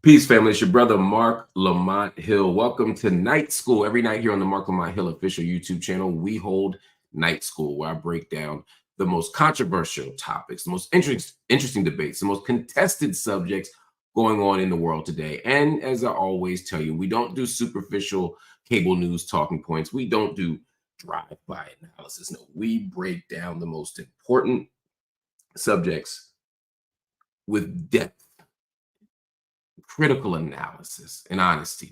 Peace, family. It's your brother, Marc Lamont Hill. Welcome to Night School. Every night here on the Marc Lamont Hill official YouTube channel, we hold Night School, where I break down the most controversial topics, the most interesting debates, the most contested subjects going on in the world today. And as I always tell you, we don't do superficial cable news talking points. We don't do drive-by analysis. No, we break down the most important subjects with depth, critical analysis, and honesty,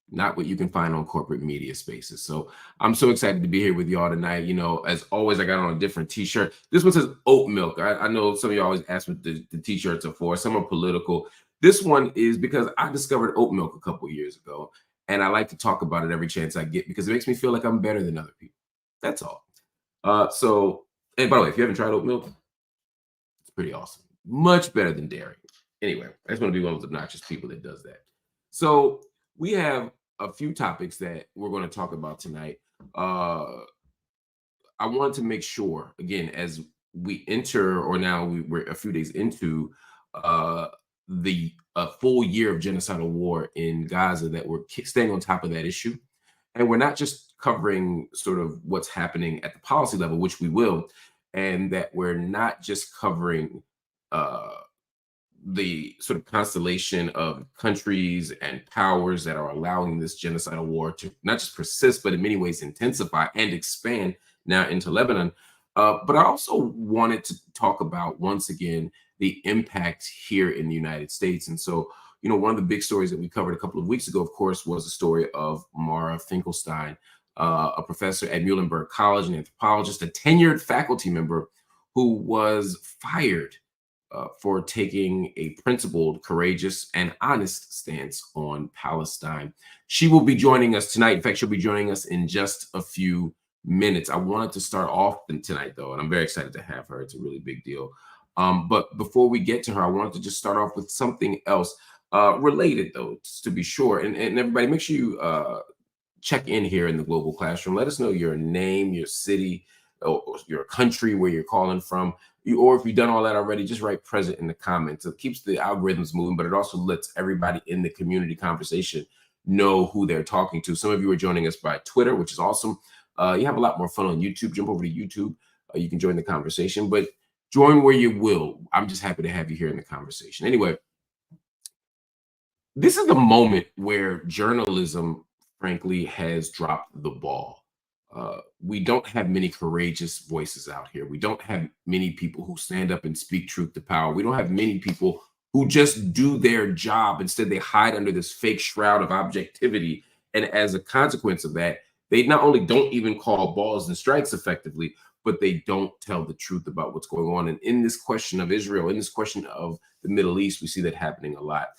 not what you can find on corporate media spaces. So I'm so excited to be here with y'all tonight. You know, as always, I got on a different t-shirt. This one says oat milk. I know some of you always ask what the t-shirts are for. Some are political. This one is because I discovered oat milk a couple years ago, and I like to talk about it every chance I get because it makes me feel like I'm better than other people. That's all. And by the way, if you haven't tried oat milk, it's pretty awesome. Much better than dairy. Anyway, I just want to be one of those obnoxious people that does that. So we have a few topics that we're going to talk about tonight. I wanted to make sure, again, as we enter, or now we're a few days into the full year of genocidal war in Gaza, that we're staying on top of that issue. And we're not just covering sort of what's happening at the policy level, which we will, and that we're not just covering the sort of constellation of countries and powers that are allowing this genocidal war to not just persist, but in many ways intensify and expand now into Lebanon. But I also wanted to talk about, once again, the impact here in the United States. And so, you know, one of the big stories that we covered a couple of weeks ago, of course, was the story of Maura Finkelstein, a professor at Muhlenberg College, an anthropologist, a tenured faculty member who was fired for taking a principled, courageous, and honest stance on Palestine. She will be joining us tonight. In fact, she'll be joining us in just a few minutes. I wanted to start off tonight, though, and I'm very excited to have her. It's a really big deal. But before we get to her, I wanted to just start off with something else related, though, to be sure. And everybody, make sure you check in here in the Global Classroom. Let us know your name, your city, or your country, where you're calling from. Or if you've done all that already, just write present in the comments. It keeps the algorithms moving, but it also lets everybody in the community conversation know who they're talking to. Some of you are joining us by Twitter, which is awesome. You have a lot more fun on YouTube. Jump over to YouTube. You can join the conversation, but join where you will. I'm just happy to have you here in the conversation. Anyway, this is the moment where journalism, frankly, has dropped the ball. We don't have many courageous voices out here. We don't have many people who stand up and speak truth to power. We don't have many people who just do their job. Instead, they hide under this fake shroud of objectivity. And as a consequence of that, they not only don't even call balls and strikes effectively, but they don't tell the truth about what's going on. And in this question of Israel, in this question of the Middle East, we see that happening a lot.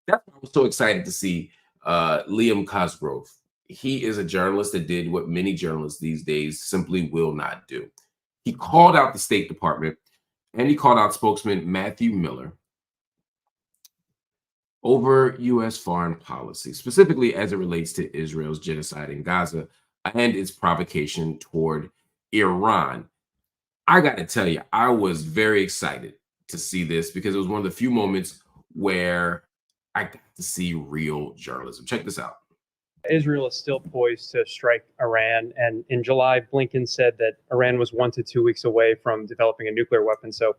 That's why I was so excited to see Liam Cosgrove. He is a journalist that did what many journalists these days simply will not do. He called out the State Department, and he called out spokesman Matthew Miller over U.S. foreign policy, specifically as it relates to Israel's genocide in Gaza and its provocation toward Iran. I got to tell you, I was very excited to see this because it was one of the few moments where I got to see real journalism. Check this out. Israel is still poised to strike Iran. And in July, Blinken said that Iran was 1 to 2 weeks away from developing a nuclear weapon. So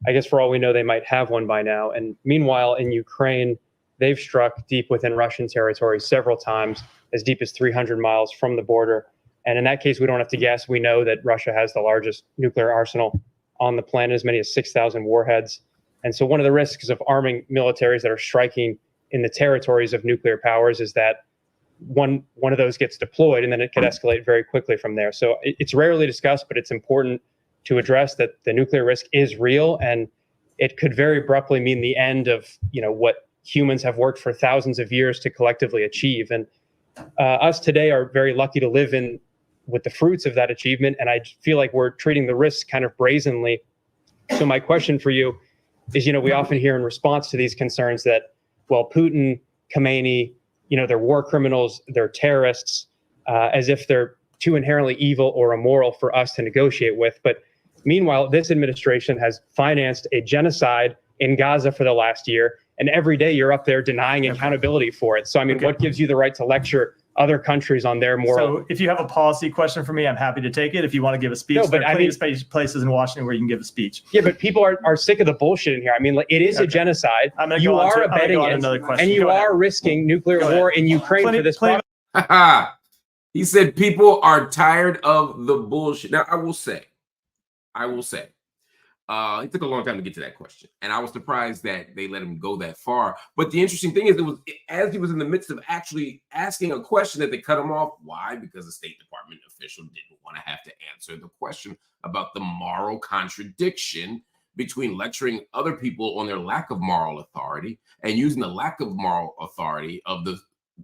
I guess for all we know, they might have one by now. And meanwhile, in Ukraine, they've struck deep within Russian territory several times, as deep as 300 miles from the border. And in that case, we don't have to guess. We know that Russia has the largest nuclear arsenal on the planet, as many as 6,000 warheads. And so one of the risks of arming militaries that are striking in the territories of nuclear powers is that one of those gets deployed, and then it could escalate very quickly from there. So it's rarely discussed, but it's important to address that the nuclear risk is real, and it could very abruptly mean the end of, you know, what humans have worked for thousands of years to collectively achieve. And us today are very lucky to live in with the fruits of that achievement, and I feel like we're treating the risk kind of brazenly. So my question for you is, you know, we often hear in response to these concerns that, well, Putin, Khomeini, you know, they're war criminals, they're terrorists, as if they're too inherently evil or immoral for us to negotiate with. But meanwhile, this administration has financed a genocide in Gaza for the last year and every day you're up there denying accountability for it. So, I mean, what gives you the right to lecture other countries on their moral? So if you have a policy question for me, I'm happy to take it. If you want to give a speech, no, but there are plenty of places in Washington where you can give a speech. Yeah, but people are sick of the bullshit in here. I mean, like, it is a genocide. You are abetting it, and you are risking nuclear war in Ukraine for this problem. He said people are tired of the bullshit. Now, I will say, it took a long time to get to that question, and I was surprised that they let him go that far. But the interesting thing is, it was as he was in the midst of actually asking a question that they cut him off. Why? Because the State Department official didn't want to have to answer the question about the moral contradiction between lecturing other people on their lack of moral authority and using the lack of moral authority of the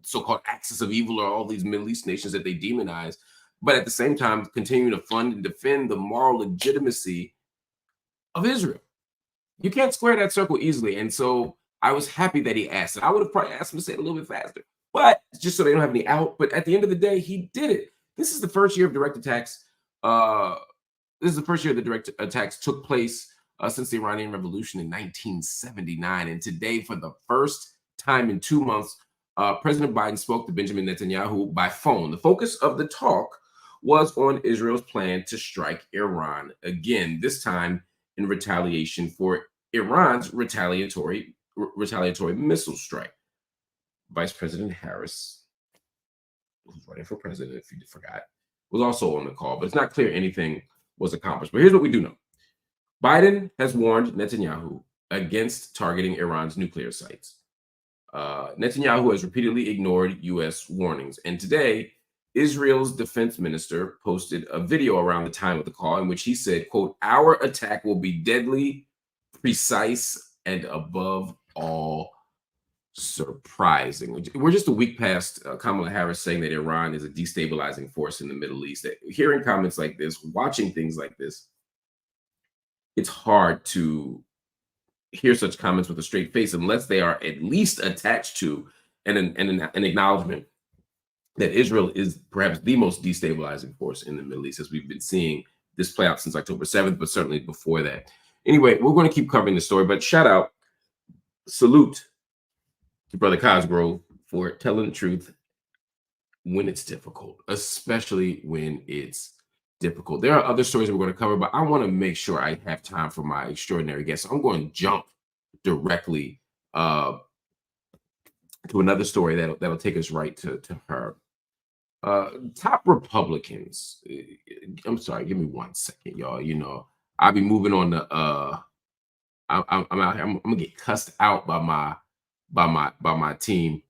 so-called axis of evil or all these Middle East nations that they demonize, but at the same time continuing to fund and defend the moral legitimacy of Israel. You can't square that circle easily. And so I was happy that he asked it. I would have probably asked him to say it a little bit faster, but just so they don't have any out. But at the end of the day, he did it. This is the first year of direct attacks. This is the first year the direct attacks took place since the Iranian Revolution in 1979. And today, for the first time in 2 months, President Biden spoke to Benjamin Netanyahu by phone. The focus of the talk was on Israel's plan to strike Iran again, this time in retaliation for Iran's retaliatory missile strike. Vice President Harris, who's running for president, if you forgot, was also on the call, but it's not clear anything was accomplished. But here's what we do know. Biden has warned Netanyahu against targeting Iran's nuclear sites. Netanyahu has repeatedly ignored U.S. warnings. And today, Israel's defense minister posted a video around the time of the call in which he said, quote, "Our attack will be deadly, precise, and above all, surprising." We're just a week past Kamala Harris saying that Iran is a destabilizing force in the Middle East. That hearing comments like this, watching things like this, it's hard to hear such comments with a straight face unless they are at least attached to an acknowledgement that Israel is perhaps the most destabilizing force in the Middle East, as we've been seeing this play out since October 7th, but certainly before that. Anyway, we're going to keep covering the story, but salute to Brother Cosgrove for telling the truth when it's difficult, especially when it's difficult. There are other stories we're going to cover, but I want to make sure I have time for my extraordinary guest. So I'm going to jump directly to another story that'll take us right to her. Top Republicans. I'm sorry, give me 1 second, y'all. You know, I'll be moving on to I'm out here. I'm gonna get cussed out by my team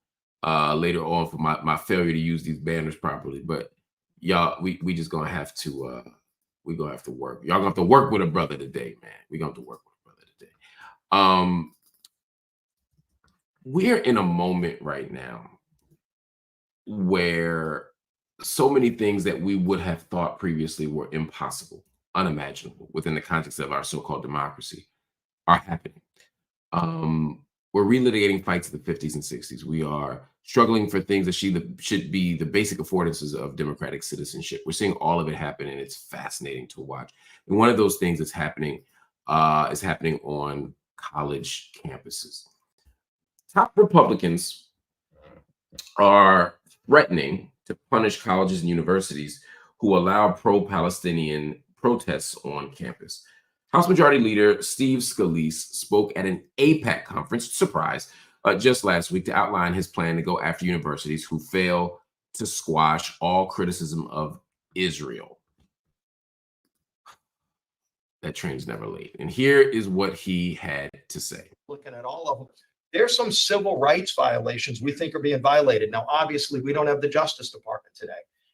later on for my failure to use these banners properly. But y'all, we just gonna have to work. Y'all gonna have to work with a brother today, man. We're gonna have to work with a brother today. We're in a moment right now where so many things that we would have thought previously were impossible, unimaginable within the context of our so-called democracy are happening. We're relitigating fights of the 50s and 60s. We are struggling for things that should be the basic affordances of democratic citizenship. We're seeing all of it happen, and it's fascinating to watch. And one of those things that's happening is happening on college campuses. Top Republicans are threatening to punish colleges and universities who allow pro-Palestinian protests on campus. House Majority Leader Steve Scalise spoke at an AIPAC conference, surprise, just last week to outline his plan to go after universities who fail to squash all criticism of Israel. That train's never late. And here is what he had to say. Looking at all of them, there's some civil rights violations we think are being violated. Now, obviously, we don't have the Justice Department today.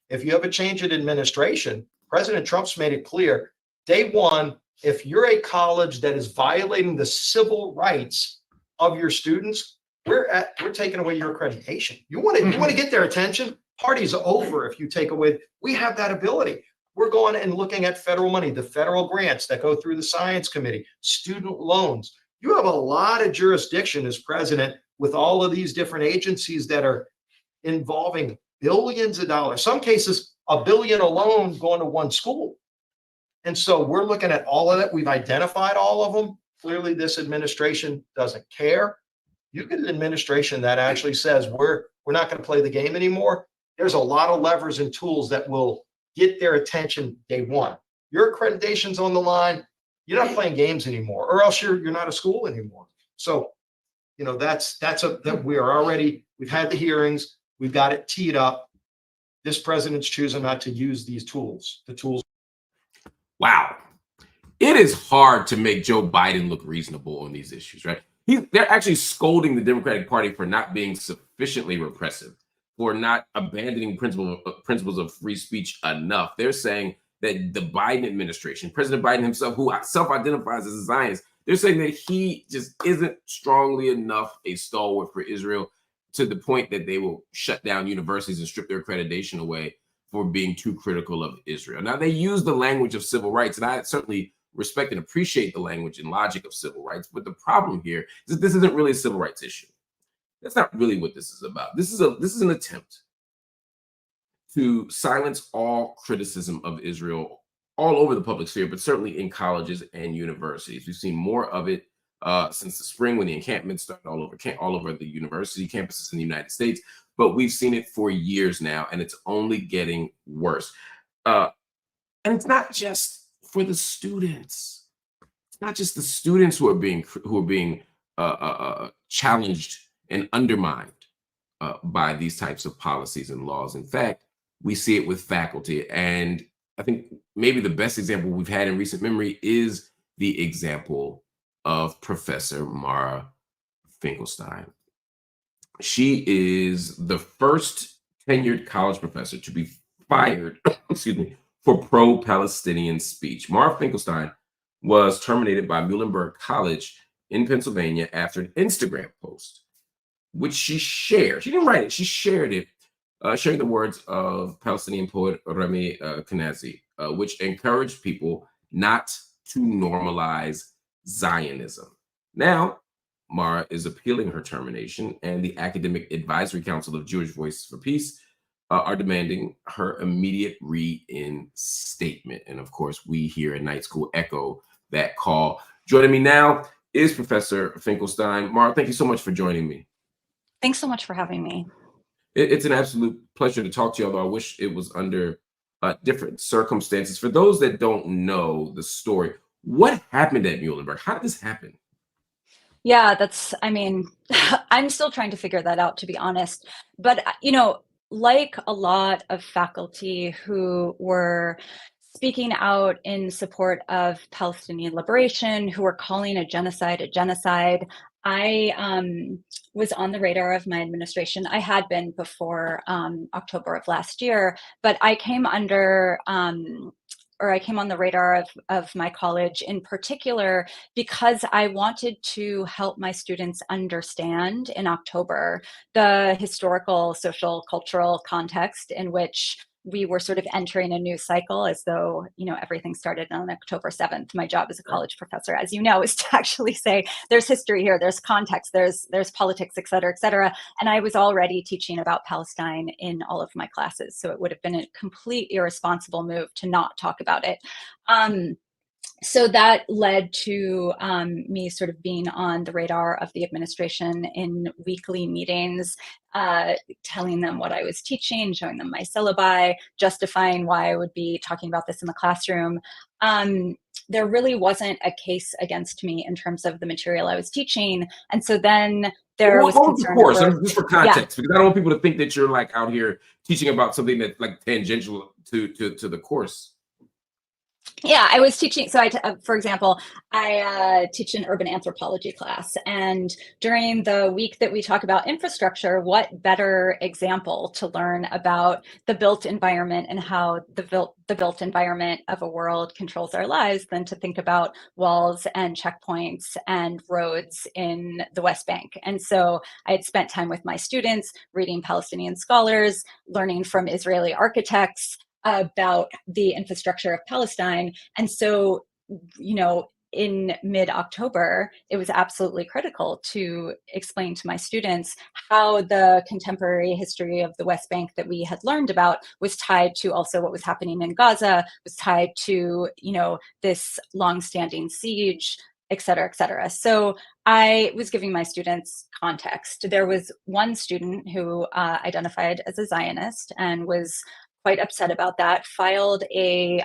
If you have a change in administration, President Trump's made it clear, day one, if you're a college that is violating the civil rights of your students, we're taking away your accreditation. You want to get their attention? Party's over if you take away. We have that ability. We're going and looking at federal money, the federal grants that go through the Science Committee, student loans. You have a lot of jurisdiction as president with all of these different agencies that are involving billions of dollars. Some cases, $1 billion alone going to one school. And so we're looking at all of that. We've identified all of them. Clearly, this administration doesn't care. You get an administration that actually says we're not going to play the game anymore. There's a lot of levers and tools that will get their attention day one. Your accreditation's on the line. You're not playing games anymore, or else you're not a school anymore. So, you know, that we are already, we've had the hearings, we've got it teed up. This president's choosing not to use these tools, the tools. Wow. It is hard to make Joe Biden look reasonable on these issues, right? They're actually scolding the Democratic Party for not being sufficiently repressive, for not abandoning principles of free speech enough. They're saying that the Biden administration, President Biden himself, who self-identifies as a Zionist, they're saying that he just isn't strongly enough a stalwart for Israel, to the point that they will shut down universities and strip their accreditation away for being too critical of Israel. Now, they use the language of civil rights, and I certainly respect and appreciate the language and logic of civil rights. But the problem here is that this isn't really a civil rights issue. That's not really what this is about. This is an attempt to silence all criticism of Israel all over the public sphere, but certainly in colleges and universities. We've seen more of it since the spring, when the encampments started all over the university campuses in the United States. But we've seen it for years now, and it's only getting worse. And it's not just for the students. It's not just the students who are being challenged and undermined by these types of policies and laws. In fact, we see it with faculty. And I think maybe the best example we've had in recent memory is the example of Professor Maura Finkelstein. She is the first tenured college professor to be fired, excuse me, for pro-Palestinian speech. Maura Finkelstein was terminated by Muhlenberg College in Pennsylvania after an Instagram post, which she shared. She didn't write it, she shared it, sharing the words of Palestinian poet Rami Kanazi, which encouraged people not to normalize Zionism. Now, Maura is appealing her termination, and the Academic Advisory Council of Jewish Voices for Peace are demanding her immediate reinstatement. And of course, we here at Night School echo that call. Joining me now is Professor Finkelstein. Maura, thank you so much for joining me. Thanks so much for having me. It's an absolute pleasure to talk to you, although I wish it was under different circumstances. For those that don't know the story, what happened at Muhlenberg? How did this happen? Yeah, I mean, I'm still trying to figure that out, to be honest. But, you know, like a lot of faculty who were speaking out in support of Palestinian liberation, who were calling a genocide, I was on the radar of my administration. I had been before October of last year, but I came under I came on the radar of my college in particular because I wanted to help my students understand in October the historical, social, cultural context in which we were sort of entering a new cycle, as though, you know, everything started on October 7th. My job as a college professor, as you know, is to actually say there's history here, there's context, there's politics, et cetera, et cetera. And I was already teaching about Palestine in all of my classes. So it would have been a complete irresponsible move to not talk about it. So that led to me sort of being on the radar of the administration in weekly meetings, telling them what I was teaching, showing them my syllabi, justifying why I would be talking about this in the classroom. There really wasn't a case against me in terms of the material I was teaching. And so then there was concern course, over, just for context, because I don't want people to think that you're like out here teaching about something that's like tangential to the course. Yeah, I was teaching. So for example, I teach an urban anthropology class. And during the week that we talk about infrastructure, what better example to learn about the built environment and how the built environment of a world controls our lives than to think about walls and checkpoints and roads in the West Bank. And so I had spent time with my students, reading Palestinian scholars, learning from Israeli architects about the infrastructure of Palestine. And so, you know, in mid-October, it was absolutely critical to explain to my students how the contemporary history of the West Bank that we had learned about was tied to also what was happening in Gaza, was tied to, you know, this longstanding siege et cetera, et cetera. So I was giving my students context. There was one student who identified as a Zionist and was quite upset about that, filed a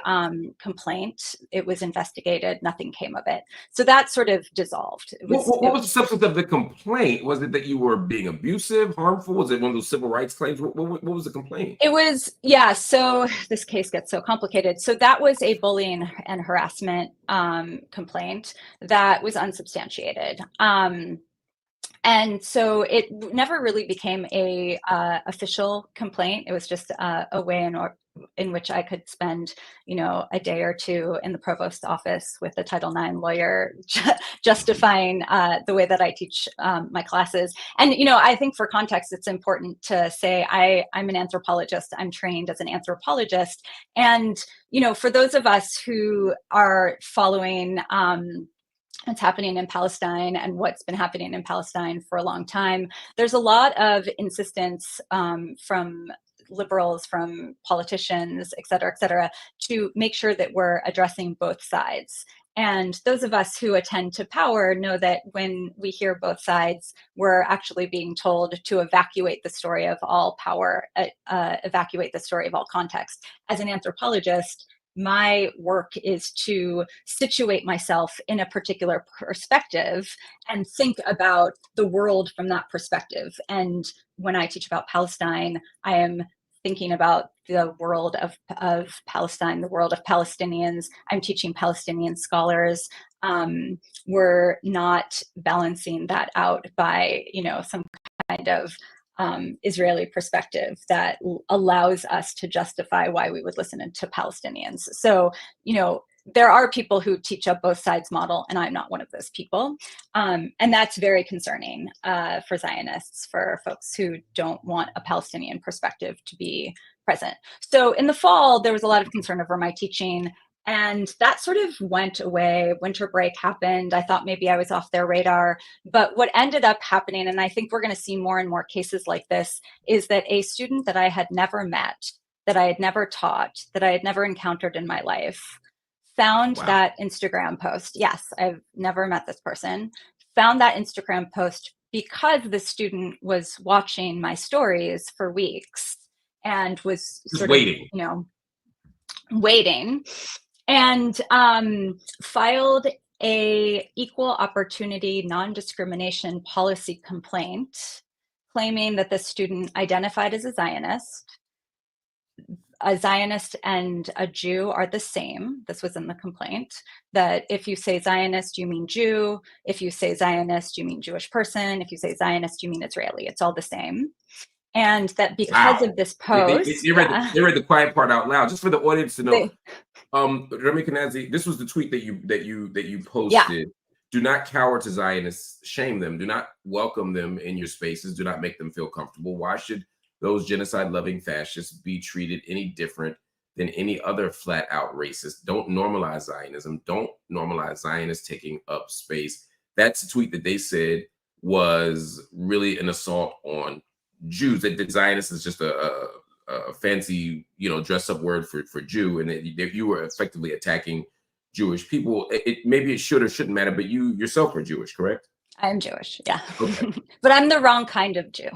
complaint. It was investigated, nothing came of it. So that sort of dissolved. What was the substance of the complaint? Was it that you were being abusive, harmful? Was it one of those civil rights claims? What was the complaint? It was, yeah, so this case gets so complicated. So that was a bullying and harassment complaint that was unsubstantiated. And so it never really became a official complaint. It was just a way in which I could spend, a day or two in the provost's office with a Title IX lawyer justifying the way that I teach my classes. And, I think for context, it's important to say I'm an anthropologist. I'm trained as an anthropologist. And, for those of us who are following what's happening in Palestine and what's been happening in Palestine for a long time, there's a lot of insistence from liberals, from politicians, et cetera, to make sure that we're addressing both sides. And those of us who attend to power know that when we hear both sides, we're actually being told to evacuate the story of all power, evacuate the story of all context. As an anthropologist, my work is to situate myself in a particular perspective and think about the world from that perspective. And when I teach about Palestine, I am thinking about the world of Palestine, the world of Palestinians. I'm teaching Palestinian scholars. We're not balancing that out by, some kind of Israeli perspective that allows us to justify why we would listen to Palestinians. So, there are people who teach a both sides model, and I'm not one of those people. And that's very concerning for Zionists, for folks who don't want a Palestinian perspective to be present. So in the fall, there was a lot of concern over my teaching, and that sort of went away. Winter break happened. I thought maybe I was off their radar. But what ended up happening, and I think we're going to see more and more cases like this, is that a student that I had never met, that I had never taught, that I had never encountered in my life, found that Instagram post. Yes, I've never met this person. Found that Instagram post because the student was watching my stories for weeks and was sort waiting. of, waiting. And filed a equal opportunity non-discrimination policy complaint claiming that the student identified as a Zionist. A Zionist and a Jew are the same. This was in the complaint, that if you say Zionist, you mean Jew. If you say Zionist, you mean Jewish person. If you say Zionist, you mean Israeli. It's all the same. And that because of this post, they read the quiet part out loud, just for the audience to know. Remy Kanazi, this was the tweet that you posted. Yeah. Do not cower to Zionists, shame them. Do not welcome them in your spaces. Do not make them feel comfortable. Why should those genocide-loving fascists be treated any different than any other flat-out racist? Don't normalize Zionism. Don't normalize Zionists taking up space. That's a tweet that they said was really an assault on Jews. That Zionist is just a fancy, dress-up word for Jew, and that you were effectively attacking Jewish people. Maybe it should or shouldn't matter, but you yourself are Jewish, correct? I'm Jewish, yeah. Okay. But I'm the wrong kind of Jew.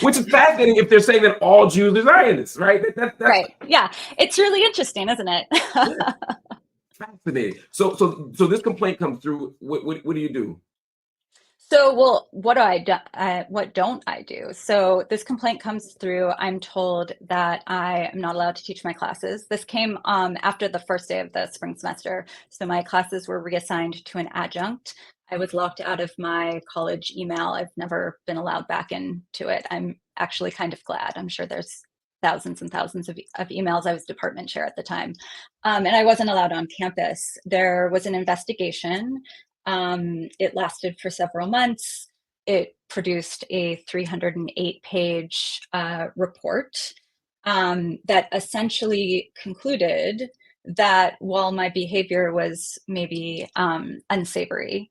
Which is fascinating if they're saying that all Jews are Zionists, right? That's right. Yeah. It's really interesting, isn't it? Yeah. Fascinating. So this complaint comes through. What do you do? So, well, what do I do? What don't I do? So this complaint comes through. I'm told that I am not allowed to teach my classes. This came after the first day of the spring semester. So my classes were reassigned to an adjunct. I was locked out of my college email. I've never been allowed back into it. I'm actually kind of glad. I'm sure there's thousands and thousands of emails. I was department chair at the time. And I wasn't allowed on campus. There was an investigation. It lasted for several months. It produced a 308-page report that essentially concluded that while my behavior was maybe unsavory,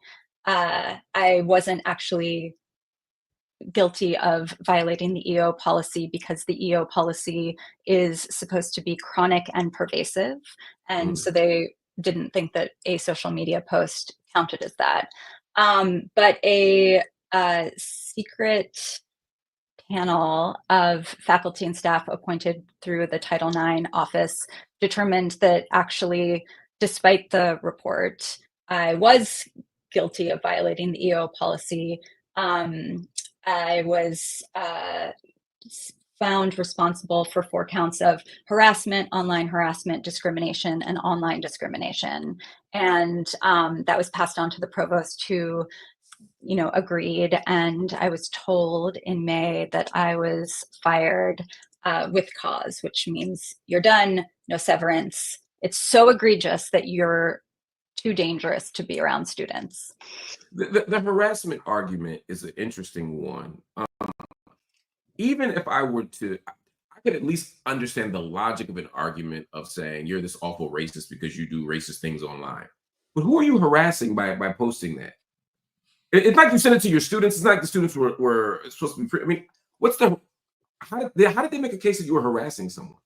I wasn't actually guilty of violating the EO policy, because the EO policy is supposed to be chronic and pervasive. And so they didn't think that a social media post counted as that. But a secret panel of faculty and staff appointed through the Title IX office determined that actually, despite the report, I was guilty of violating the EO policy. I was found responsible for 4 counts of harassment, online harassment, discrimination, and online discrimination. And that was passed on to the provost, who, you know, agreed. And I was told in May that I was fired with cause, which means you're done, no severance. It's so egregious that you're too dangerous to be around students. The harassment argument is an interesting one. Even if I were to, I could at least understand the logic of an argument of saying you're this awful racist because you do racist things online. But who are you harassing by posting that? It's like you sent it to your students. It's not like the students were supposed to be. I mean, how did they make a case that you were harassing someone?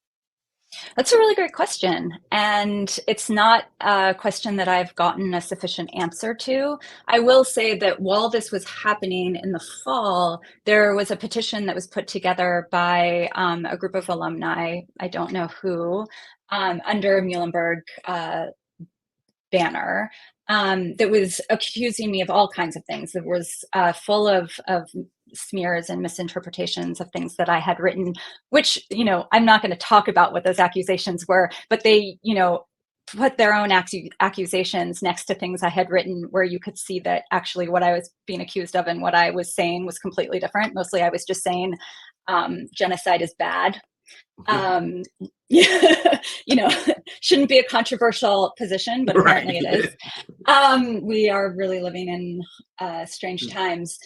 That's a really great question. And it's not a question that I've gotten a sufficient answer to. I will say that while this was happening in the fall, there was a petition that was put together by a group of alumni, I don't know who, under Muhlenberg banner, that was accusing me of all kinds of things. It was full of smears and misinterpretations of things that I had written, which, you know, I'm not going to talk about what those accusations were, but they, you know, put their own accusations next to things I had written, where you could see that actually what I was being accused of and what I was saying was completely different. Mostly I was just saying genocide is bad. You know, shouldn't be a controversial position, but apparently it is. We are really living in strange times.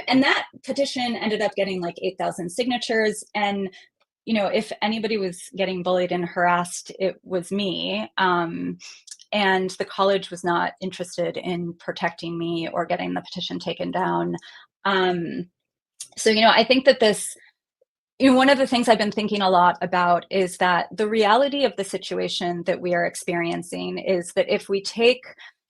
And that petition ended up getting like 8,000 signatures. And, you know, if anybody was getting bullied and harassed, it was me. And the college was not interested in protecting me or getting the petition taken down. So, you know, I think that this, you know, one of the things I've been thinking a lot about is that the reality of the situation that we are experiencing is that if we take,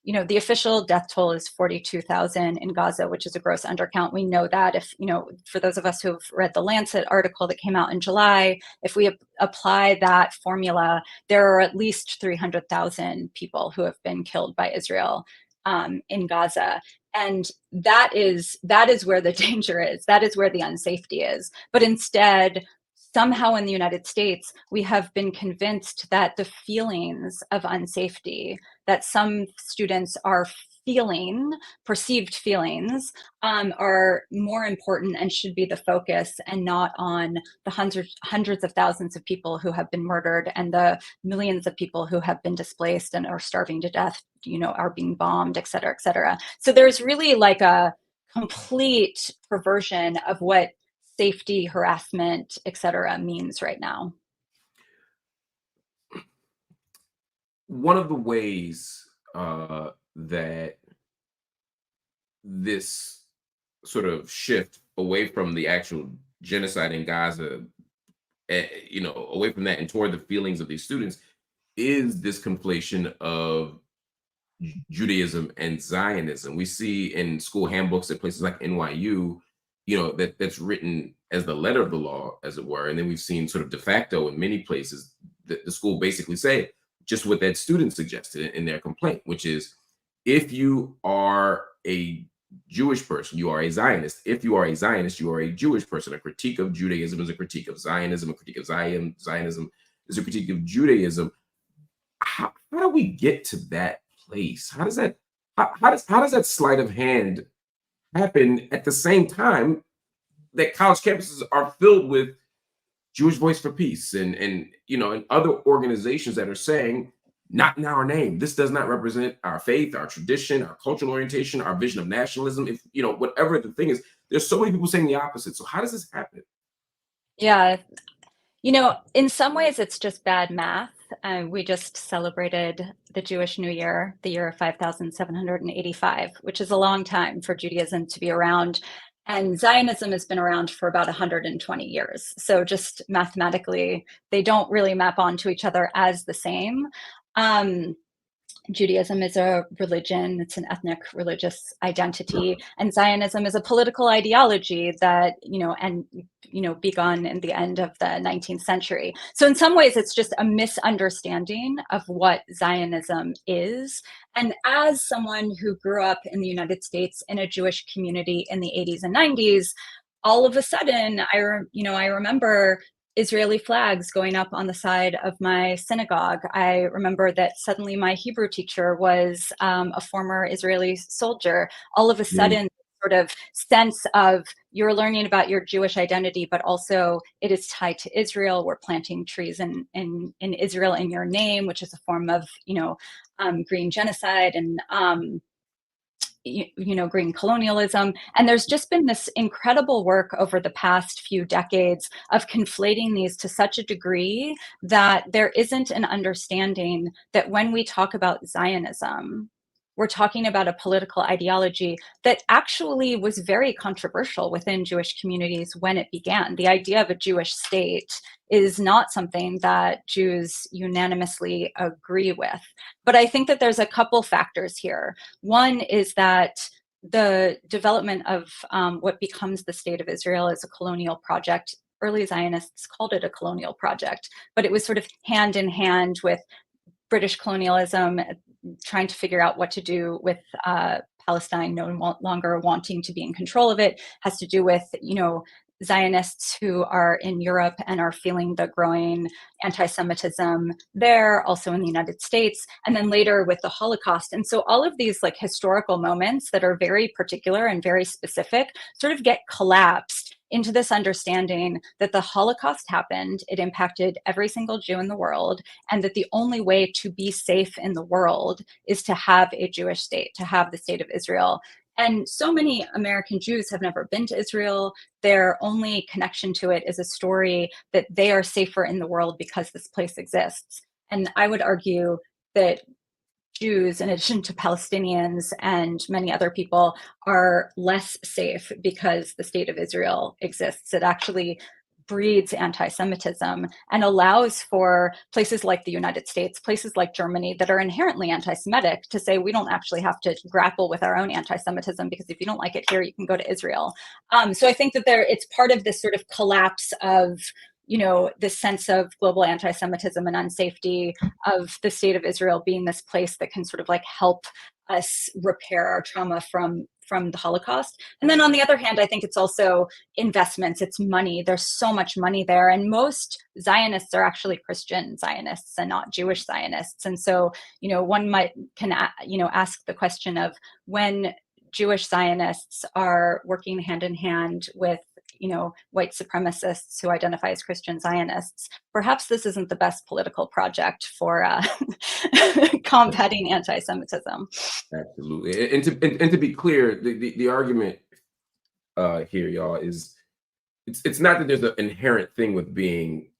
you know, the official death toll is 42,000 in Gaza, which is a gross undercount. We know that. If, you know, for those of us who have read the Lancet article that came out in July, if we apply that formula, there are at least 300,000 people who have been killed by Israel in Gaza. And that is where the danger is. That is where the unsafety is. But instead, somehow in the United States, we have been convinced that the feelings of unsafety that some students are feeling, perceived feelings, are more important and should be the focus, and not on the hundreds of thousands of people who have been murdered and the millions of people who have been displaced and are starving to death, you know, are being bombed, et cetera, et cetera. So there's really like a complete perversion of what safety, harassment, et cetera, means right now. One of the ways that this sort of shift away from the actual genocide in Gaza, you know, away from that and toward the feelings of these students, is this conflation of Judaism and Zionism. We see in school handbooks at places like NYU, you know, that's written as the letter of the law, as it were. And then we've seen sort of de facto in many places that the school basically say just what that student suggested in their complaint, which is, if you are a Jewish person, you are a Zionist. If you are a Zionist, you are a Jewish person. A critique of Judaism is a critique of Zionism. A critique of Zionism is a critique of Judaism. How do we get to that place? How does that sleight of hand happen at the same time that college campuses are filled with Jewish Voice for Peace and you know, and other organizations that are saying, not in our name. This does not represent our faith, our tradition, our cultural orientation, our vision of nationalism. If, you know, whatever the thing is, there's so many people saying the opposite. So how does this happen? Yeah, you know, in some ways it's just bad math. We just celebrated the Jewish New Year, the year of 5,785, which is a long time for Judaism to be around. And Zionism has been around for about 120 years. So just mathematically, they don't really map onto each other as the same. Judaism is a religion, it's an ethnic religious identity, and Zionism is a political ideology that, begun in the end of the 19th century. So in some ways, it's just a misunderstanding of what Zionism is. And as someone who grew up in the United States in a Jewish community in the 80s and 90s, all of a sudden, I remember Israeli flags going up on the side of my synagogue. I remember that suddenly my Hebrew teacher was a former Israeli soldier. All of a sudden, sort of sense of you're learning about your Jewish identity, but also it is tied to Israel. We're planting trees in Israel in your name, which is a form of, green genocide and green colonialism. And there's just been this incredible work over the past few decades of conflating these to such a degree that there isn't an understanding that when we talk about Zionism, we're talking about a political ideology that actually was very controversial within Jewish communities when it began. The idea of a Jewish state is not something that Jews unanimously agree with. But I think that there's a couple factors here. One is that the development of what becomes the state of Israel is a colonial project. Early Zionists called it a colonial project, but it was sort of hand in hand with British colonialism, trying to figure out what to do with Palestine no longer wanting to be in control of it, has to do with, Zionists who are in Europe and are feeling the growing anti-Semitism there, also in the United States, and then later with the Holocaust. And so all of these like historical moments that are very particular and very specific sort of get collapsed into this understanding that the Holocaust happened, it impacted every single Jew in the world, and that the only way to be safe in the world is to have a Jewish state, to have the state of Israel. And so many American Jews have never been to Israel. Their only connection to it is a story that they are safer in the world because this place exists. And I would argue that Jews, in addition to Palestinians and many other people, are less safe because the state of Israel exists. It actually breeds anti-Semitism and allows for places like the United States, places like Germany that are inherently anti-Semitic to say, we don't actually have to grapple with our own anti-Semitism because if you don't like it here, you can go to Israel. So I think that it's part of this sort of collapse of this sense of global anti-Semitism and unsafety of the state of Israel being this place that can sort of like help us repair our trauma from the Holocaust. And then on the other hand, I think it's also investments, it's money. There's so much money there. And most Zionists are actually Christian Zionists and not Jewish Zionists. And so, one can ask the question of when Jewish Zionists are working hand in hand with white supremacists who identify as Christian Zionists, perhaps this isn't the best political project for combating anti-Semitism. Absolutely. And to be clear, the argument here, y'all, is it's not that there's an inherent thing with being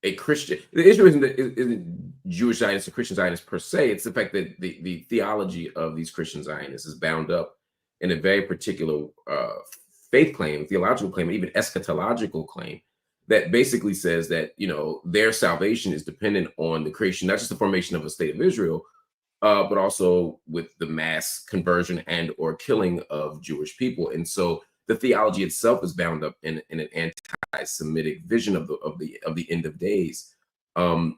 a Christian. The issue isn't Jewish Zionists or Christian Zionists per se. It's the fact that the theology of these Christian Zionists is bound up in a very particular faith claim, theological claim, even eschatological claim that basically says that, their salvation is dependent on the creation, not just the formation of a state of Israel, but also with the mass conversion and or killing of Jewish people. And so the theology itself is bound up in an anti-Semitic vision of the end of days. And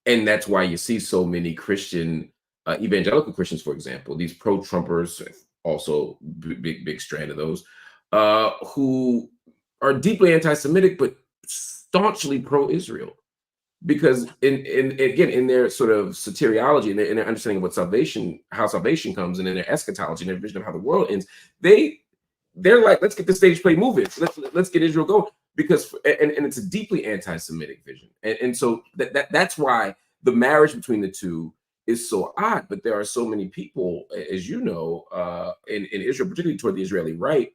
that's why you see so many Christian, evangelical Christians, for example, these pro-Trumpers, also big strand of those, who are deeply anti-Semitic, but staunchly pro-Israel. Because in their sort of soteriology, in their understanding of what how salvation comes, and in their eschatology and their vision of how the world ends, they're like, let's get the stage play moving. Let's get Israel going. Because and it's a deeply anti-Semitic vision. And so that's why the marriage between the two is so odd. But there are so many people, as you know, in Israel, particularly toward the Israeli right,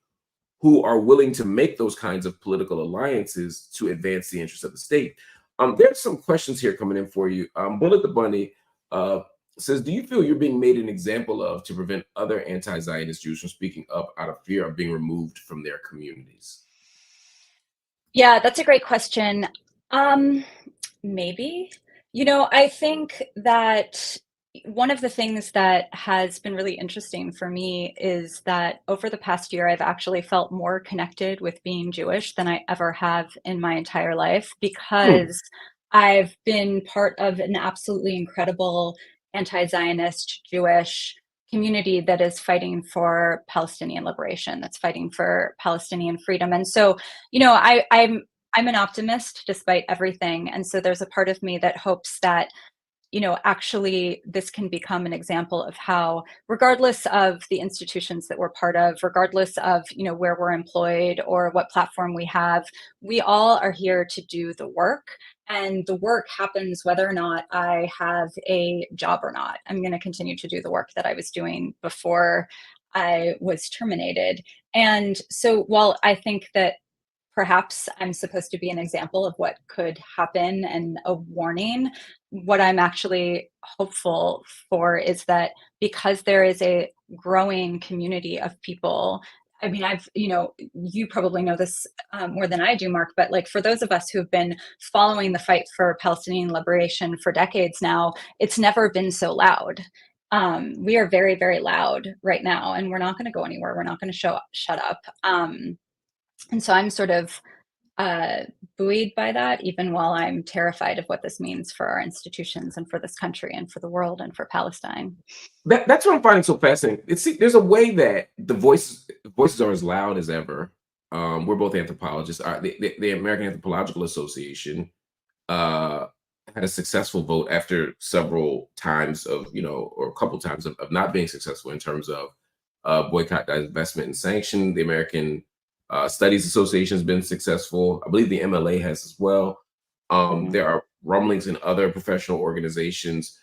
who are willing to make those kinds of political alliances to advance the interests of the state. There's some questions here coming in for you. Bullet the Bunny says, do you feel you're being made an example of to prevent other anti-Zionist Jews from speaking up out of fear of being removed from their communities? Yeah, that's a great question. Maybe. I think that one of the things that has been really interesting for me is that over the past year, I've actually felt more connected with being Jewish than I ever have in my entire life, because I've been part of an absolutely incredible anti-Zionist Jewish community that is fighting for Palestinian liberation, that's fighting for Palestinian freedom. And so, I'm an optimist despite everything. And so there's a part of me that hopes that actually this can become an example of how, regardless of the institutions that we're part of, regardless of, where we're employed or what platform we have, we all are here to do the work. And the work happens whether or not I have a job or not. I'm going to continue to do the work that I was doing before I was terminated. And so while I think that perhaps I'm supposed to be an example of what could happen and a warning, what I'm actually hopeful for is that because there is a growing community of people, I mean, you probably know this more than I do, Marc, but like for those of us who have been following the fight for Palestinian liberation for decades now, it's never been so loud. We are very, very loud right now, and we're not going to go anywhere. We're not going to shut up. And so I'm sort of buoyed by that, even while I'm terrified of what this means for our institutions and for this country and for the world and for Palestine. That's what I'm finding so fascinating. There's a way that the voices are as loud as ever. We're both anthropologists. The American Anthropological Association had a successful vote after several times of, or a couple times of not being successful in terms of boycott, divestment, and sanction. The American Studies Association has been successful. I believe the MLA has as well. There are rumblings in other professional organizations.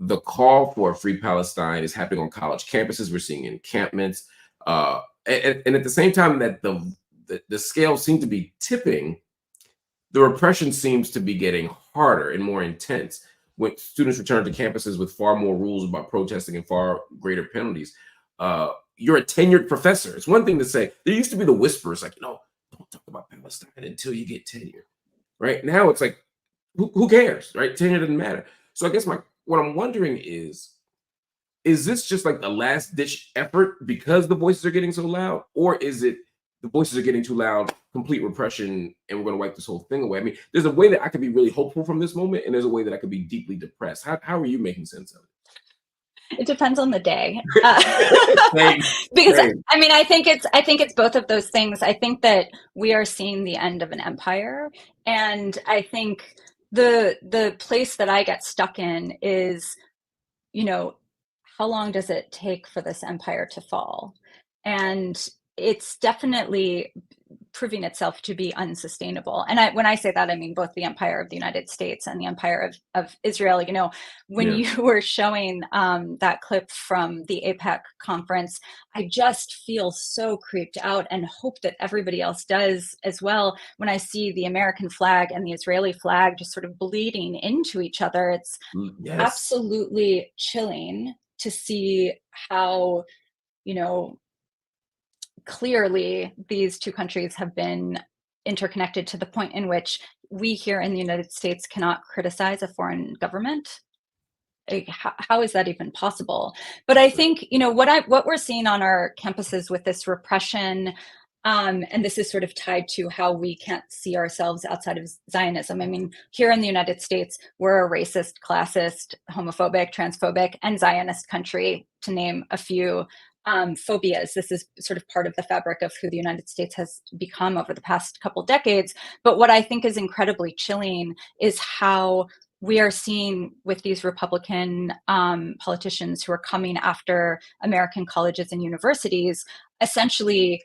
The call for a free Palestine is happening on college campuses. We're seeing encampments. And at the same time that the scale seems to be tipping, the repression seems to be getting harder and more intense when students return to campuses with far more rules about protesting and far greater penalties. You're a tenured professor. It's one thing to say, there used to be the whispers like, don't talk about Palestine until you get tenure. Right now, it's like, who cares, right? Tenure doesn't matter. So I guess what I'm wondering is this just like a last ditch effort because the voices are getting so loud? Or is it the voices are getting too loud, complete repression, and we're going to wipe this whole thing away? I mean, there's a way that I could be really hopeful from this moment, and there's a way that I could be deeply depressed. How are you making sense of it? It depends on the day. Same. I mean, I think it's both of those things. I think that we are seeing the end of an empire, and I think the place that I get stuck in is, how long does it take for this empire to fall? And it's definitely proving itself to be unsustainable. And when I say that, I mean both the empire of the United States and the empire of Israel. When you were showing that clip from the AIPAC conference, I just feel so creeped out and hope that everybody else does as well. When I see the American flag and the Israeli flag just sort of bleeding into each other, it's absolutely chilling to see how, clearly these two countries have been interconnected to the point in which we here in the United States cannot criticize a foreign government. How is that even possible? But I think, what we're seeing on our campuses with this repression, and this is sort of tied to how we can't see ourselves outside of Zionism. I mean, here in the United States, we're a racist, classist, homophobic, transphobic, and Zionist country, to name a few. Phobias. This is sort of part of the fabric of who the United States has become over the past couple decades. But what I think is incredibly chilling is how we are seeing with these Republican politicians who are coming after American colleges and universities. Essentially,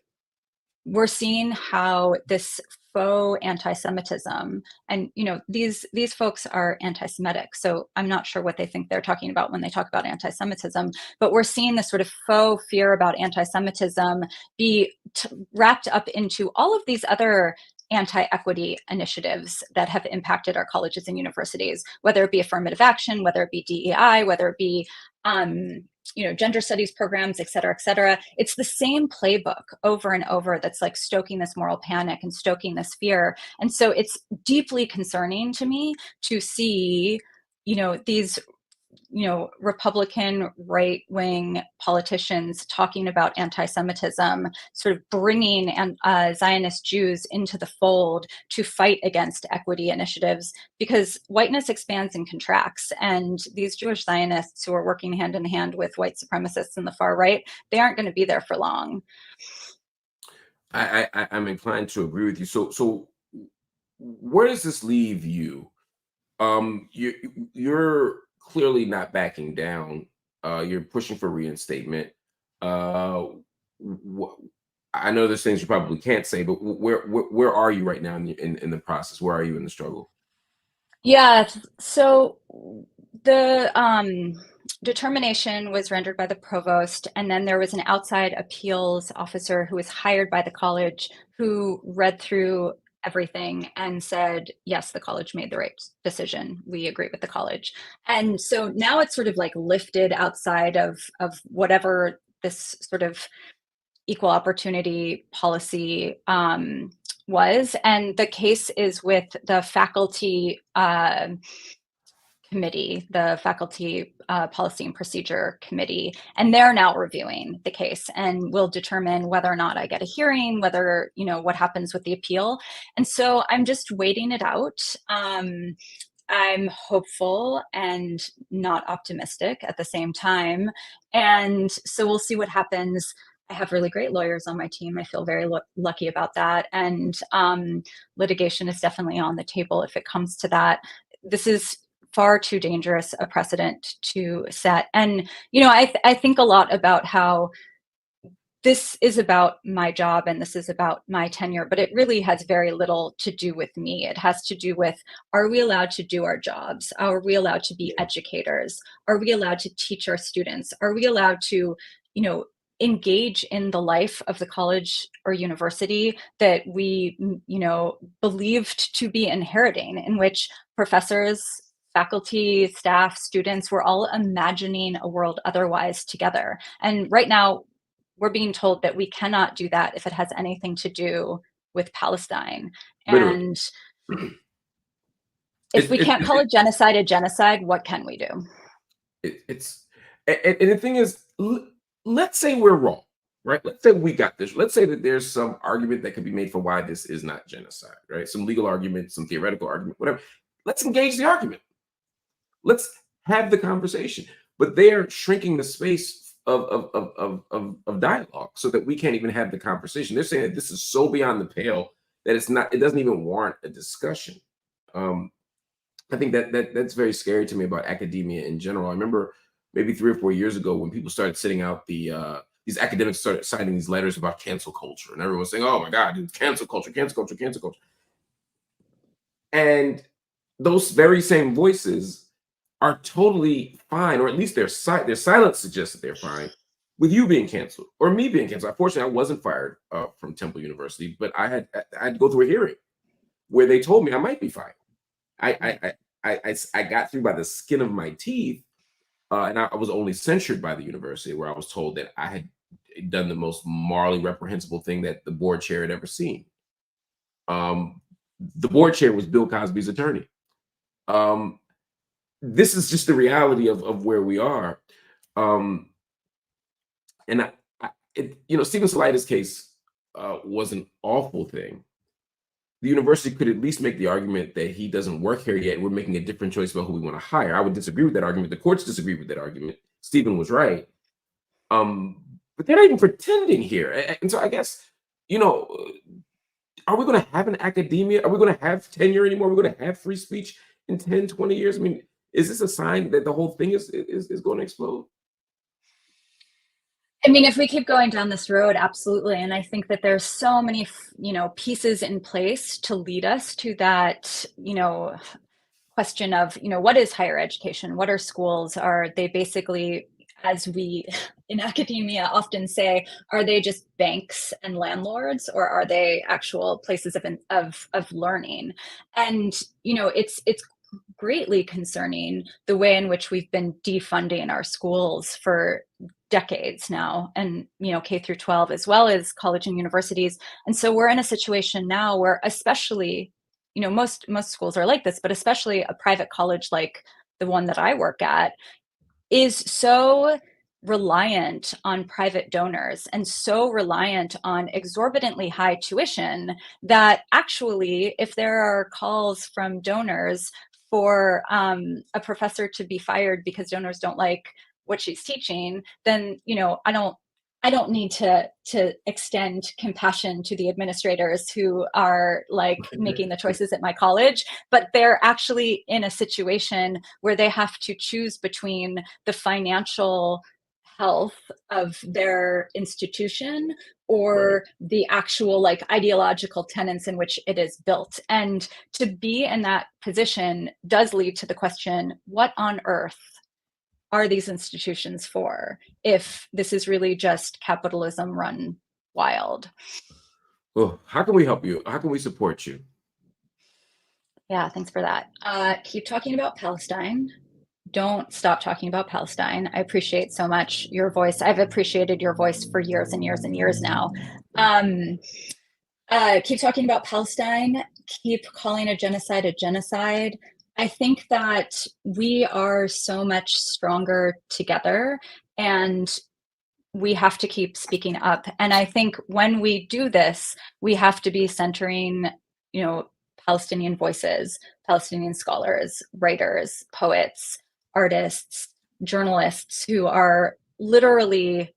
we're seeing how this faux anti-Semitism, and these folks are anti-Semitic, so I'm not sure what they think they're talking about when they talk about anti-Semitism, but we're seeing this sort of faux fear about anti-Semitism be wrapped up into all of these other anti-equity initiatives that have impacted our colleges and universities, whether it be affirmative action, whether it be DEI, whether it be gender studies programs, et cetera, et cetera. It's the same playbook over and over that's like stoking this moral panic and stoking this fear. And so it's deeply concerning to me to see, these Republican right-wing politicians talking about anti-Semitism, sort of bringing Zionist Jews into the fold to fight against equity initiatives, because whiteness expands and contracts. And these Jewish Zionists who are working hand in hand with white supremacists in the far right, they aren't going to be there for long. I'm inclined to agree with you. So where does this leave you? You're clearly not backing down. You're pushing for reinstatement. I know there's things you probably can't say, but where are you right now in the process? Where are you in the struggle? Yeah, so the determination was rendered by the provost, and then there was an outside appeals officer who was hired by the college who read through everything and said, yes, the college made the right decision. We agree with the college. And so now it's sort of like lifted outside of whatever this sort of equal opportunity policy was. And the case is with the faculty committee, the faculty policy and procedure committee, and they're now reviewing the case and will determine whether or not I get a hearing, whether, what happens with the appeal. And so I'm just waiting it out. I'm hopeful and not optimistic at the same time. And so we'll see what happens. I have really great lawyers on my team. I feel very lucky about that. And litigation is definitely on the table if it comes to that. This is far too dangerous a precedent to set. And, I think a lot about how this is about my job and this is about my tenure, but it really has very little to do with me. It has to do with, are we allowed to do our jobs? Are we allowed to be educators? Are we allowed to teach our students? Are we allowed to, engage in the life of the college or university that we, believed to be inheriting, in which professors, faculty, staff, students, we're all imagining a world otherwise together. And right now, we're being told that we cannot do that if it has anything to do with Palestine. Literally. And if we can't call a genocide, what can we do? And the thing is, let's say we're wrong, right? Let's say we got this. Let's say that there's some argument that could be made for why this is not genocide, right? Some legal argument, some theoretical argument, whatever. Let's engage the argument. Let's have the conversation. But they're shrinking the space of dialogue so that we can't even have the conversation. They're saying that this is so beyond the pale that it doesn't even warrant a discussion. I think that's very scary to me about academia in general. I remember maybe 3 or 4 years ago when people started sending out these academics started signing these letters about cancel culture, and everyone was saying, "Oh my God, it's cancel culture, cancel culture, cancel culture." And those very same voices are totally fine, or at least their silence suggests that they're fine with you being canceled or me being canceled. Unfortunately, I wasn't fired from Temple University, but I had to go through a hearing where they told me I might be fired. I got through by the skin of my teeth, and I was only censured by the university, where I was told that I had done the most morally reprehensible thing that the board chair had ever seen. The board chair was Bill Cosby's attorney. This is just the reality of where we are. And Stephen Salaita's case was an awful thing. The university could at least make the argument that he doesn't work here yet. We're making a different choice about who we want to hire. I would disagree with that argument. The courts disagree with that argument. Stephen was right. But they're not even pretending here. And so I guess, are we going to have an academia? Are we going to have tenure anymore? Are we going to have free speech in 10, 20 years? I mean, is this a sign that the whole thing is going to explode? I mean, if we keep going down this road, absolutely. And I think that there's so many, pieces in place to lead us to that, question of, what is higher education? What are schools? Are they basically, as we in academia often say, are they just banks and landlords, or are they actual places of learning? And, it's greatly concerning the way in which we've been defunding our schools for decades now, and K through 12 as well as college and universities. And so we're in a situation now where, especially, most schools are like this, but especially a private college like the one that I work at, is so reliant on private donors and so reliant on exorbitantly high tuition that actually, if there are calls from donors for a professor to be fired because donors don't like what she's teaching, then I don't need to extend compassion to the administrators who are like making the choices at my college, but they're actually in a situation where they have to choose between the financial health of their institution or the actual like ideological tenets in which it is built. And to be in that position does lead to the question, what on earth are these institutions for if this is really just capitalism run wild? Well, how can we help you? How can we support you? Yeah, thanks for that. Keep talking about Palestine. Don't stop talking about Palestine. I appreciate so much your voice. I've appreciated your voice for years and years and years now. Keep talking about Palestine. Keep calling a genocide a genocide. I think that we are so much stronger together, and we have to keep speaking up. And I think when we do this, we have to be centering, Palestinian voices, Palestinian scholars, writers, poets, artists, journalists who are literally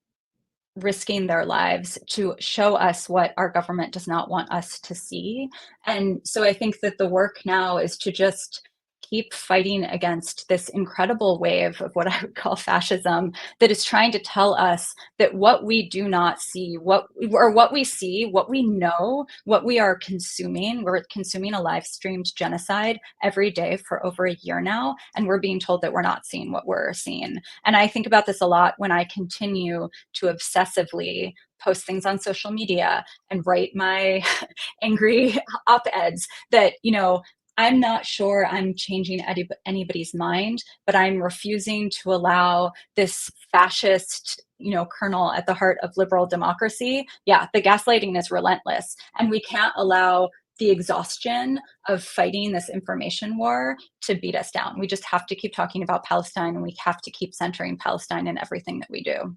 risking their lives to show us what our government does not want us to see. And so I think that the work now is to just keep fighting against this incredible wave of what I would call fascism that is trying to tell us that what we do not see, what we see, what we know, what we are consuming, we're consuming a live streamed genocide every day for over a year now, and we're being told that we're not seeing what we're seeing. And I think about this a lot when I continue to obsessively post things on social media and write my angry op-eds that, I'm not sure I'm changing anybody's mind, but I'm refusing to allow this fascist, kernel at the heart of liberal democracy. Yeah, the gaslighting is relentless, and we can't allow the exhaustion of fighting this information war to beat us down. We just have to keep talking about Palestine, and we have to keep centering Palestine in everything that we do.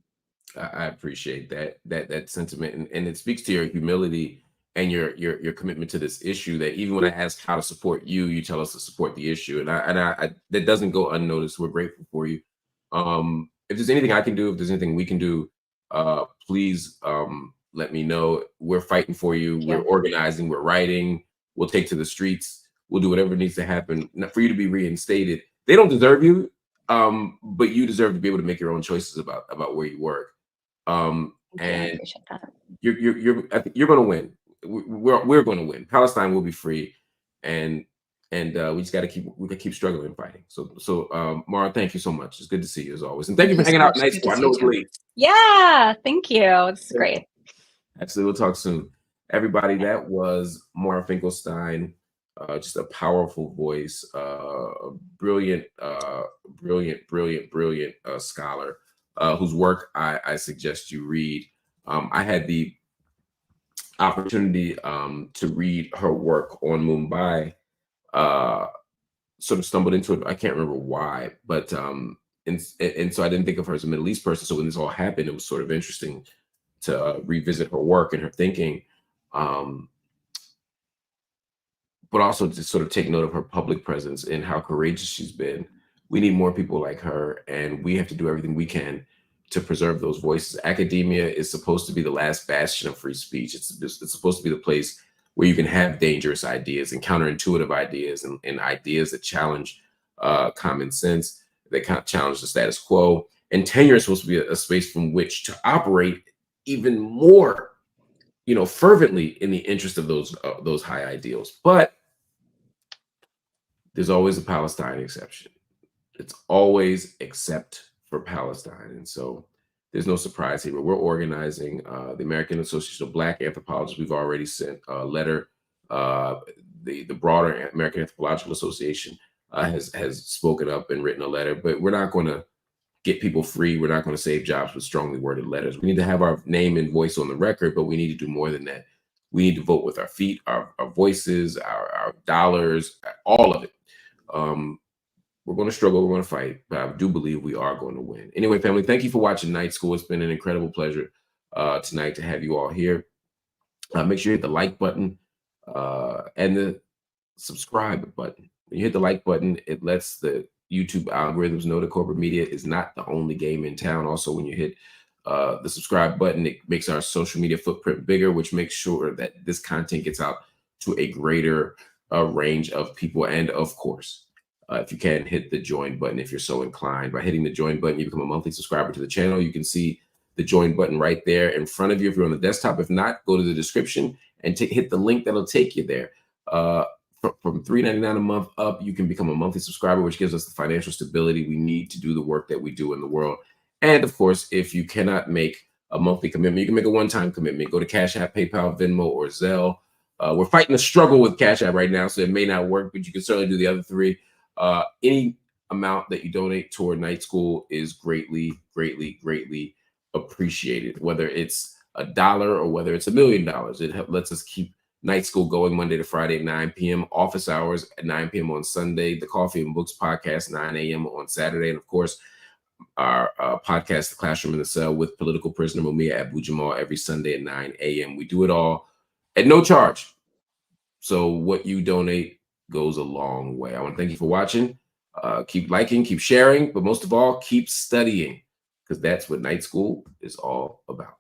I appreciate that sentiment, and it speaks to your humility and your commitment to this issue. That even when I ask how to support you, you tell us to support the issue, and I that doesn't go unnoticed. We're grateful for you. If there's anything I can do, if there's anything we can do, please let me know. We're fighting for you. Yeah. We're organizing. We're writing. We'll take to the streets. We'll do whatever needs to happen for you to be reinstated. They don't deserve you, but you deserve to be able to make your own choices about where you work. And I appreciate that. I think you're going to win. We're going to win. Palestine will be free, and we just got to keep struggling and fighting. So Maura, thank you so much. It's good to see you as always, and thank you for hanging out. Nice. I know it's late. Yeah, thank you. It's great. Absolutely. We'll talk soon, everybody. That was Maura Finkelstein. Just a powerful voice, brilliant scholar, whose work I suggest you read. I had the opportunity to read her work on Mumbai. Sort of stumbled into it. I can't remember why, but and so I didn't think of her as a Middle East person. So when this all happened, it was sort of interesting to revisit her work and her thinking. But also to sort of take note of her public presence and how courageous she's been. We need more people like her, and we have to do everything we can to preserve those voices. Academia is supposed to be the last bastion of free speech. It's supposed to be the place where you can have dangerous ideas and counterintuitive ideas and ideas that challenge common sense, that challenge the status quo. And tenure is supposed to be a space from which to operate even more, fervently in the interest of those high ideals. But there's always a Palestine exception. It's always except for Palestine. And so there's no surprise here, but we're organizing the American Association of Black Anthropologists. We've already sent a letter. The broader American Anthropological Association has spoken up and written a letter, but we're not going to get people free. We're not going to save jobs with strongly worded letters. We need to have our name and voice on the record, but we need to do more than that. We need to vote with our feet, our voices, our dollars, all of it. we're going to struggle, we're going to fight, but I do believe we are going to win. Anyway, family, thank you for watching Night School. It's been an incredible pleasure tonight to have you all here. Make sure you hit the like button and the subscribe button. When you hit the like button, it lets the YouTube algorithms know that corporate media is not the only game in town. Also, when you hit the subscribe button, it makes our social media footprint bigger, which makes sure that this content gets out to a greater range of people. And of course, if you can, hit the join button if you're so inclined. By hitting the join button, you become a monthly subscriber to the channel. You can see the join button right there in front of you if you're on the desktop. If not, go to the description and hit the link that'll take you there. From $3.99 a month up, you can become a monthly subscriber, which gives us the financial stability we need to do the work that we do in the world. And of course, if you cannot make a monthly commitment, you can make a one-time commitment. Go to Cash App, PayPal, Venmo, or Zelle. We're fighting a struggle with Cash App right now, so it may not work, but you can certainly do the other three. Any amount that you donate toward Night School is greatly, greatly, greatly appreciated, whether it's $1 or whether it's $1 million. It lets us keep Night School going Monday to Friday at 9 p.m., office hours at 9 p.m. on Sunday, the Coffee and Books podcast, 9 a.m. on Saturday, and of course, our podcast, The Classroom in the Cell, with political prisoner Mumia Abu-Jamal every Sunday at 9 a.m. We do it all at no charge. So what you donate goes a long way. I want to thank you for watching. Keep liking, keep sharing, but most of all, keep studying, because that's what Night School is all about.